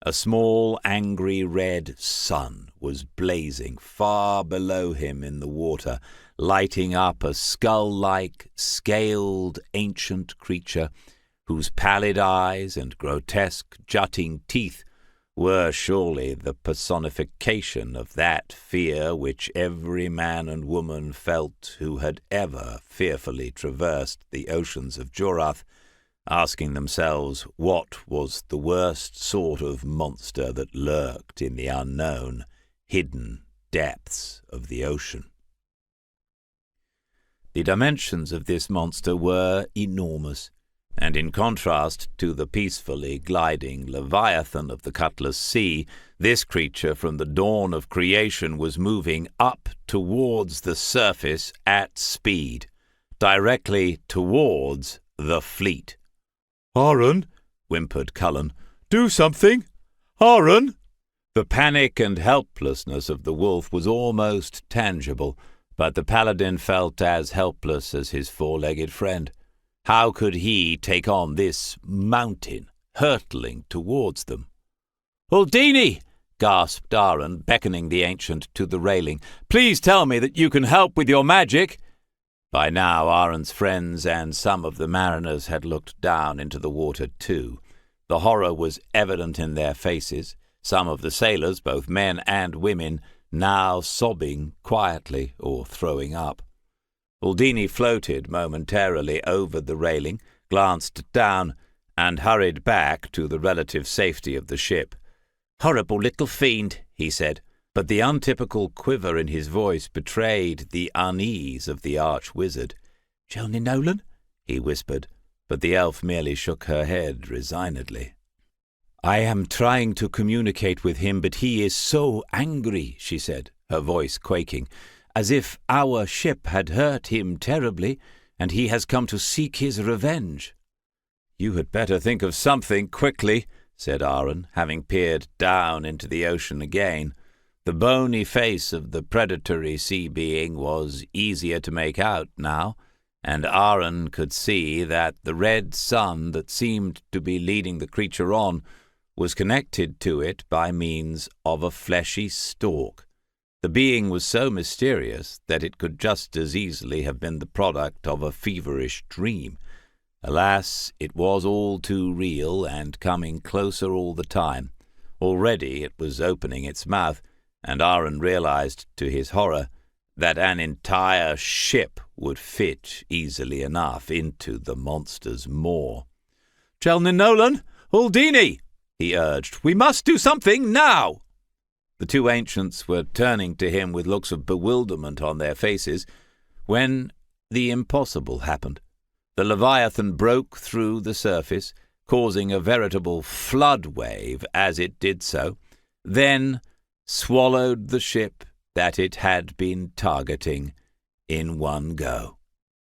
A small, angry red sun was blazing far below him in the water, lighting up a skull-like, scaled ancient creature whose pallid eyes and grotesque jutting teeth were surely the personification of that fear which every man and woman felt who had ever fearfully traversed the oceans of Jurath, asking themselves what was the worst sort of monster that lurked in the unknown, hidden depths of the ocean. The dimensions of this monster were enormous, and in contrast to the peacefully gliding Leviathan of the Cutlass Sea, this creature from the dawn of creation was moving up towards the surface at speed, directly towards the fleet. "Ahren," whimpered Cullen, "do something! Ahren!" The panic and helplessness of the wolf was almost tangible, but the paladin felt as helpless as his four-legged friend. How could he take on this mountain hurtling towards them? "Uldini!" gasped Ahren, beckoning the ancient to the railing. "Please tell me that you can help with your magic." By now Ahren's friends and some of the mariners had looked down into the water too. The horror was evident in their faces, some of the sailors, both men and women, now sobbing quietly or throwing up. Uldini floated momentarily over the railing, glanced down, and hurried back to the relative safety of the ship. "Horrible little fiend," he said, but the untypical quiver in his voice betrayed the unease of the arch-wizard. "Chelny Nolan?" he whispered, but the elf merely shook her head resignedly. "I am trying to communicate with him, but he is so angry," she said, her voice quaking, "as if our ship had hurt him terribly, and he has come to seek his revenge." "You had better think of something quickly," said Ahren, having peered down into the ocean again. The bony face of the predatory sea being was easier to make out now, and Ahren could see that the red sun that seemed to be leading the creature on was connected to it by means of a fleshy stalk. The being was so mysterious that it could just as easily have been the product of a feverish dream. Alas, it was all too real and coming closer all the time. Already it was opening its mouth, and Ahren realized, to his horror, that an entire ship would fit easily enough into the monster's maw. "Chelny Nolan! Uldini!" he urged. "We must do something now!" The two ancients were turning to him with looks of bewilderment on their faces when the impossible happened. The Leviathan broke through the surface, causing a veritable flood wave as it did so, then swallowed the ship that it had been targeting in one go.